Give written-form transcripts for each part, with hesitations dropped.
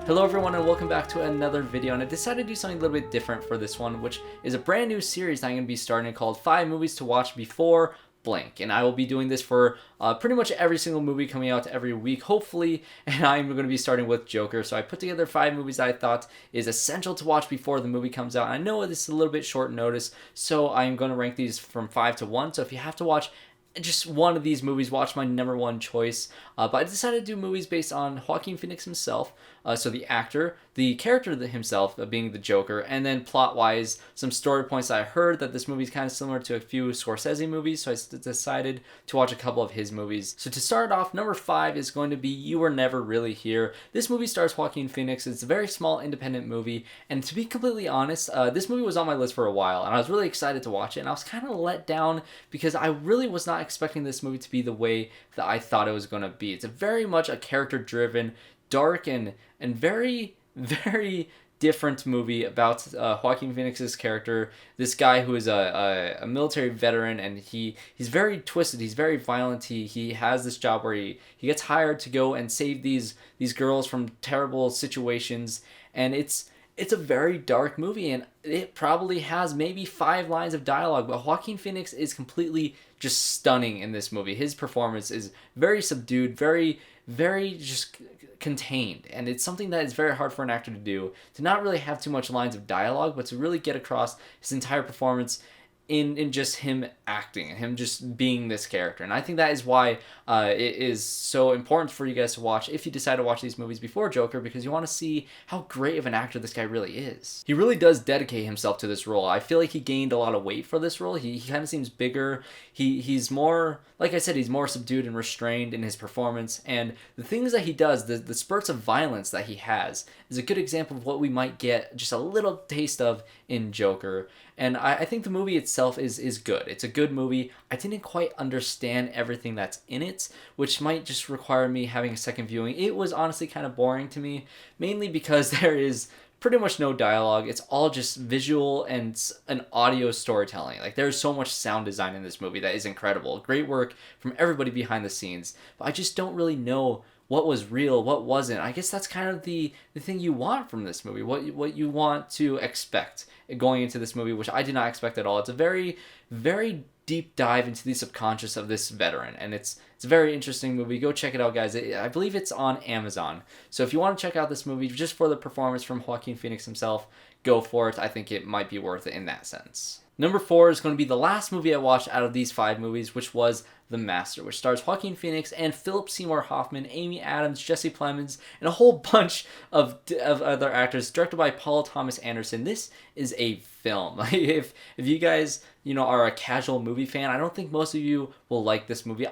Hello everyone and welcome back to another video, and I decided to do something a little bit different for this one, which is a brand new series that I'm going to be starting called 5 Movies to Watch Before Blank. And I will be doing this for pretty much every single movie coming out every week, hopefully, and I'm going to be starting with Joker. So I put together 5 movies that I thought is essential to watch before the movie comes out. I know this is a little bit short notice, so I'm going to rank these from 5 to 1, so if you have to watch just one of these movies, watch my number one choice. But I decided to do movies based on Joaquin Phoenix himself, so the actor, the character himself being the Joker, and then plot-wise, some story points that I heard that this movie is kind of similar to a few Scorsese movies, so I decided to watch a couple of his movies. So to start off, number 5 is going to be You Were Never Really Here. This movie stars Joaquin Phoenix. It's a very small independent movie, and to be completely honest, this movie was on my list for a while, and I was really excited to watch it, and I was kind of let down because I really was not expecting this movie to be the way that I thought it was going to be. It's a very much a character-driven, dark, and very, very different movie about Joaquin Phoenix's character, this guy who is a military veteran, and he's very twisted, he's very violent, he has this job where he gets hired to go and save these girls from terrible situations, and it's a very dark movie, and it probably has maybe 5 lines of dialogue, but Joaquin Phoenix is completely just stunning in this movie. His performance is very subdued, very, very just contained, and it's something that is very hard for an actor to do, to not really have too much lines of dialogue, but to really get across his entire performance in just him acting and him just being this character. And I think that is why it is so important for you guys to watch if you decide to watch these movies before Joker, because you want to see how great of an actor this guy really is. He really does dedicate himself to this role. I feel like he gained a lot of weight for this role. He kind of seems bigger. He's more, like I said, he's more subdued and restrained in his performance, and the things that he does, the spurts of violence that he has, is a good example of what we might get just a little taste of in Joker. And I think the movie itself is good. It's a good movie. I didn't quite understand everything that's in it, which might just require me having a second viewing. It was honestly kind of boring to me, mainly because there is pretty much no dialogue. It's all just visual and an audio storytelling. Like, there's so much sound design in this movie that is incredible. Great work from everybody behind the scenes. But I just don't really know what was real, what wasn't. I guess that's kind of the thing you want from this movie, what you want to expect going into this movie, which I did not expect at all. It's a very, very deep dive into the subconscious of this veteran, and it's a very interesting movie. Go check it out, guys. I believe it's on Amazon. So if you want to check out this movie just for the performance from Joaquin Phoenix himself, go for it. I think it might be worth it in that sense. Number 4 is going to be the last movie I watched out of these 5 movies, which was The Master, which stars Joaquin Phoenix and Philip Seymour Hoffman, Amy Adams, Jesse Plemons, and a whole bunch of other actors, directed by Paul Thomas Anderson. This is a film. If you guys, are a casual movie fan, I don't think most of you will like this movie.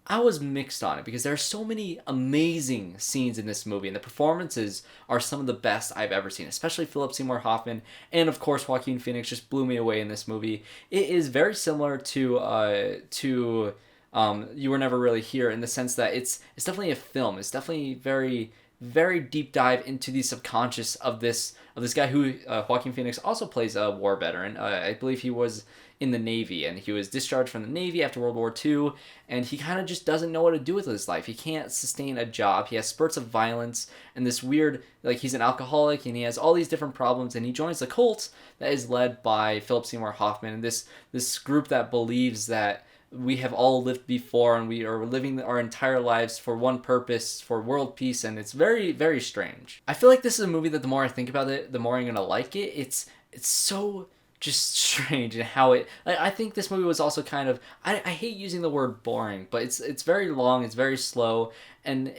I was mixed on it because there are so many amazing scenes in this movie, and the performances are some of the best I've ever seen, especially Philip Seymour Hoffman, and of course Joaquin Phoenix just blew me away in this movie. It is very similar to You Were Never Really Here, in the sense that it's definitely a film. It's definitely very, very deep dive into the subconscious of this guy who Joaquin Phoenix also plays a war veteran. I believe he was in the Navy, and he was discharged from the Navy after World War II, and he kind of just doesn't know what to do with his life. He can't sustain a job. He has spurts of violence and this weird, he's an alcoholic, and he has all these different problems, and he joins the cult that is led by Philip Seymour Hoffman, and this group that believes that we have all lived before, and we are living our entire lives for one purpose, for world peace, and it's very, very strange. I feel like this is a movie that the more I think about it, the more I'm going to like it. It's so just strange, and how I think this movie was also kind of, I hate using the word boring, but it's very long, it's very slow, and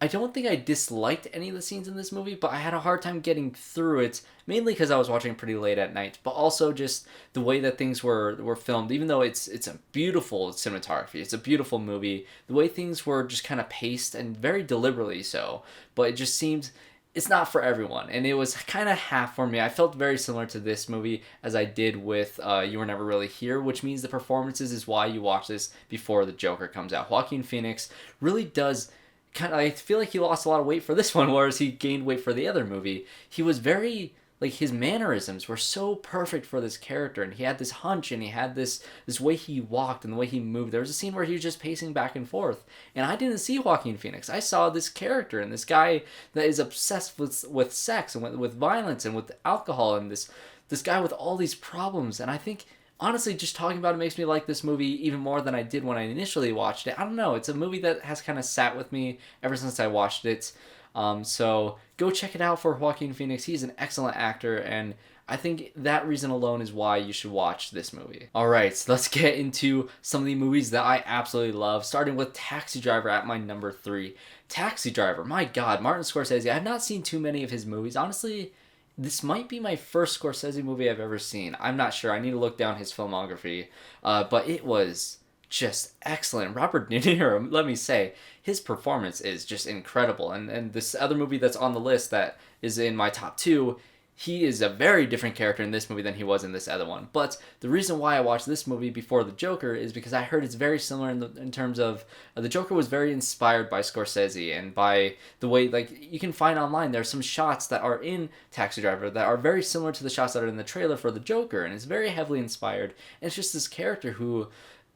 I don't think I disliked any of the scenes in this movie, but I had a hard time getting through it, mainly because I was watching pretty late at night, but also just the way that things were filmed. Even though it's a beautiful cinematography, it's a beautiful movie, the way things were just kind of paced, and very deliberately so, but it just seemed it's not for everyone, and it was kind of half for me. I felt very similar to this movie as I did with You Were Never Really Here, which means the performances is why you watch this before the Joker comes out. Joaquin Phoenix really does I feel like he lost a lot of weight for this one, whereas he gained weight for the other movie. He was very like his mannerisms were so perfect for this character, and he had this hunch, and he had this way he walked and the way he moved. There was a scene where he was just pacing back and forth, and I didn't see Joaquin Phoenix. I saw this character and this guy that is obsessed with sex and with violence and with alcohol, and this guy with all these problems. And I think honestly, just talking about it makes me like this movie even more than I did when I initially watched it. I don't know. It's a movie that has kind of sat with me ever since I watched it. So go check it out for Joaquin Phoenix. He's an excellent actor, and I think that reason alone is why you should watch this movie. Alright, so let's get into some of the movies that I absolutely love, starting with Taxi Driver at my number 3. Taxi Driver, my god, Martin Scorsese. I have not seen too many of his movies. Honestly, this might be my first Scorsese movie I've ever seen. I'm not sure. I need to look down his filmography. But it was just excellent. Robert De Niro, let me say, his performance is just incredible. And this other movie that's on the list that is in my top 2, he is a very different character in this movie than he was in this other one. But the reason why I watched this movie before The Joker is because I heard it's very similar in terms of The Joker was very inspired by Scorsese and by the way, like, you can find online, there's some shots that are in Taxi Driver that are very similar to the shots that are in the trailer for The Joker, and it's very heavily inspired. And it's just this character who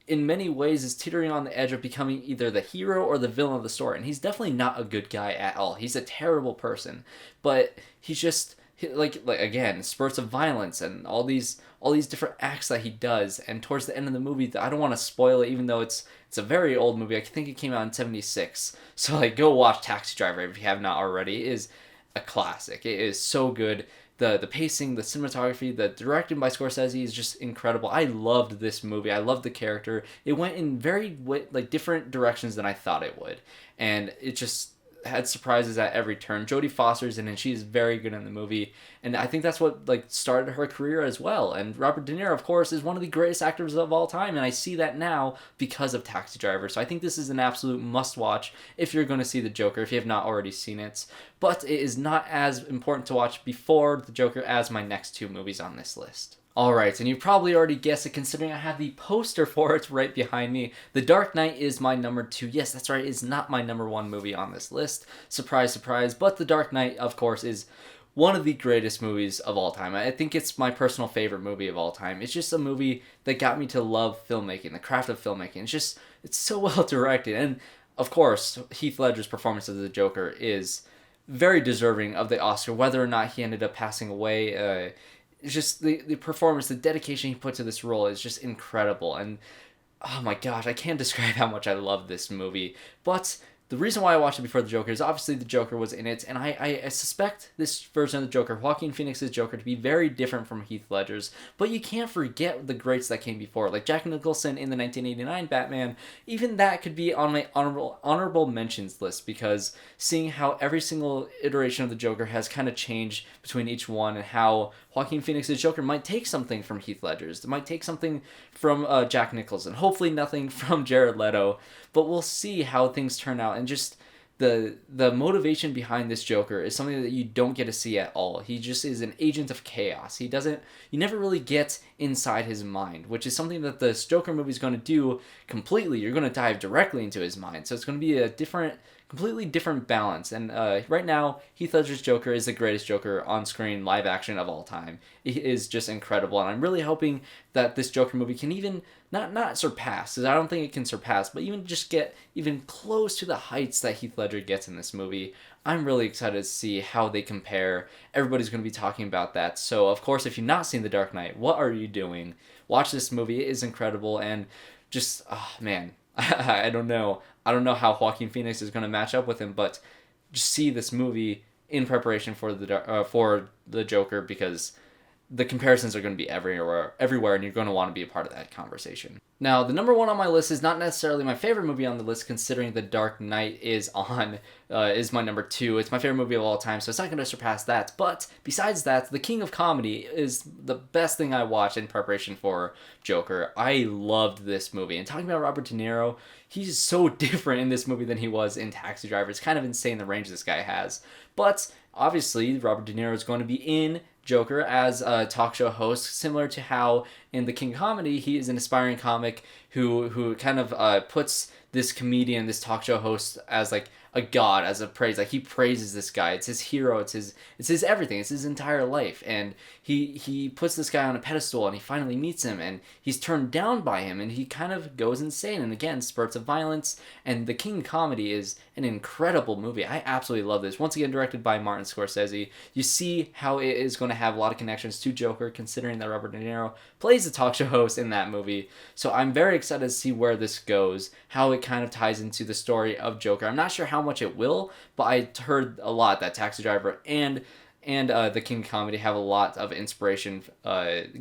in many ways is teetering on the edge of becoming either the hero or the villain of the story. And he's definitely not a good guy at all. He's a terrible person, but he's just like again, spurts of violence and all these different acts that he does. And towards the end of the movie, I don't want to spoil it, even though it's a very old movie. I think it came out in '76. So like, go watch Taxi Driver if you have not already. It is a classic. It is so good. The pacing, the cinematography, the directing by Scorsese is just incredible. I loved this movie. I loved the character. It went in very different directions than I thought it would, and it just had surprises at every turn. Jodie Foster's in it, and she's very good in the movie, and I think that's what started her career as well. And Robert De Niro, of course, is one of the greatest actors of all time, and I see that now because of Taxi Driver. So I think this is an absolute must-watch if you're going to see The Joker, if you have not already seen it. But it is not as important to watch before The Joker as my next 2 movies on this list. Alright, and you probably already guessed it considering I have the poster for it right behind me. The Dark Knight is my number 2. Yes, that's right, it's not my number 1 movie on this list. Surprise, surprise. But The Dark Knight, of course, is one of the greatest movies of all time. I think it's my personal favorite movie of all time. It's just a movie that got me to love filmmaking, the craft of filmmaking. It's so well directed. And, of course, Heath Ledger's performance as the Joker is very deserving of the Oscar, whether or not he ended up passing away. It's just the performance, the dedication he put to this role is just incredible. And oh my gosh, I can't describe how much I love this movie. But the reason why I watched it before The Joker is obviously the Joker was in it, and I suspect this version of the Joker, Joaquin Phoenix's Joker, to be very different from Heath Ledger's, but you can't forget the greats that came before, like Jack Nicholson in the 1989 Batman. Even that could be on my honorable mentions list, because seeing how every single iteration of the Joker has kind of changed between each one, and how Joaquin Phoenix's Joker might take something from Heath Ledger's, it might take something from Jack Nicholson, hopefully nothing from Jared Leto, but we'll see how things turn out. And just the motivation behind this Joker is something that you don't get to see at all. He just is an agent of chaos. You never really get inside his mind, which is something that this Joker movie is going to do completely. You're going to dive directly into his mind. So it's going to be a completely different balance. And right now, Heath Ledger's Joker is the greatest Joker on screen live action of all time. It is just incredible, and I'm really hoping that this Joker movie can even not surpass, because I don't think it can surpass, but even just get even close to the heights that Heath Ledger gets in this movie. I'm really excited to see how they compare. Everybody's going to be talking about that. So, of course, if you've not seen The Dark Knight, what are you doing? Watch this movie. It is incredible, and just, oh, man, I don't know. I don't know how Joaquin Phoenix is going to match up with him, but just see this movie in preparation for the Joker, because the comparisons are going to be everywhere, and you're going to want to be a part of that conversation. Now, the number 1 on my list is not necessarily my favorite movie on the list, considering The Dark Knight is my number 2. It's my favorite movie of all time, so it's not going to surpass that. But besides that, The King of Comedy is the best thing I watched in preparation for Joker. I loved this movie. And talking about Robert De Niro, he's so different in this movie than he was in Taxi Driver. It's kind of insane the range this guy has. But obviously, Robert De Niro is going to be in Joker as a talk show host, similar to how in The King of Comedy he is an aspiring comic who kind of puts this comedian, this talk show host, as like a god, as a praise. Like, he praises this guy. It's his hero. It's his everything. It's his entire life. And he puts this guy on a pedestal, and he finally meets him, and he's turned down by him, and he kind of goes insane. And again, spurts of violence. And The King of Comedy is an incredible movie. I absolutely love this. Once again, directed by Martin Scorsese. You see how it is going to have a lot of connections to Joker, considering that Robert De Niro plays the talk show host in that movie. So I'm very excited to see where this goes, how it kind of ties into the story of Joker. I'm not sure how much it will, but I heard a lot that Taxi Driver and The King of Comedy have a lot of inspiration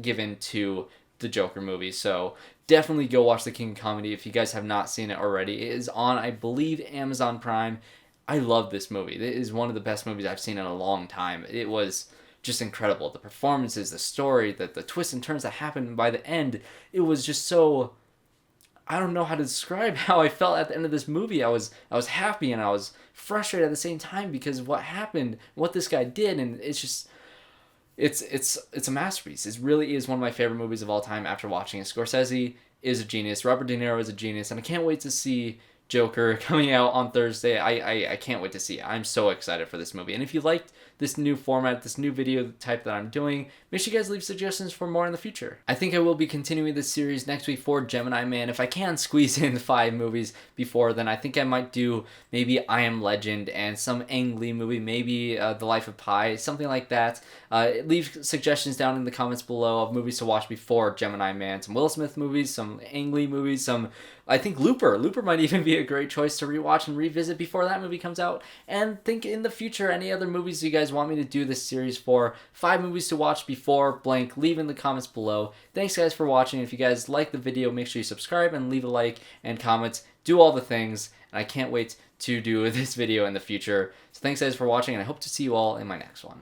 given to the Joker movie. So definitely go watch The King of Comedy if you guys have not seen it already. It is on, I believe, Amazon Prime. I love this movie. It is one of the best movies I've seen in a long time. It was just incredible. The performances, the story, the twists and turns that happened by the end. It was just so... I don't know how to describe how I felt at the end of this movie. I was happy and I was frustrated at the same time because what happened, what this guy did, and it's just... It's a masterpiece. It really is one of my favorite movies of all time after watching it. Scorsese is a genius. Robert De Niro is a genius. And I can't wait to see Joker coming out on Thursday. I can't wait to see it. I'm so excited for this movie. And if you liked this new format, this new video type that I'm doing, make sure you guys leave suggestions for more in the future. I think I will be continuing this series next week for Gemini Man. If I can squeeze in 5 movies before then, I think I might do maybe I Am Legend and some Ang Lee movie, maybe The Life of Pi, something like that. Leave suggestions down in the comments below of movies to watch before Gemini Man. Some Will Smith movies, some Ang Lee movies, some... I think Looper. Looper might even be a great choice to rewatch and revisit before that movie comes out. And think in the future, any other movies you guys want me to do this series for. 5 movies to watch before blank. Leave in the comments below. Thanks guys for watching. If you guys like the video, make sure you subscribe and leave a like and comments. Do all the things. And I can't wait to do this video in the future. So thanks guys for watching, and I hope to see you all in my next one.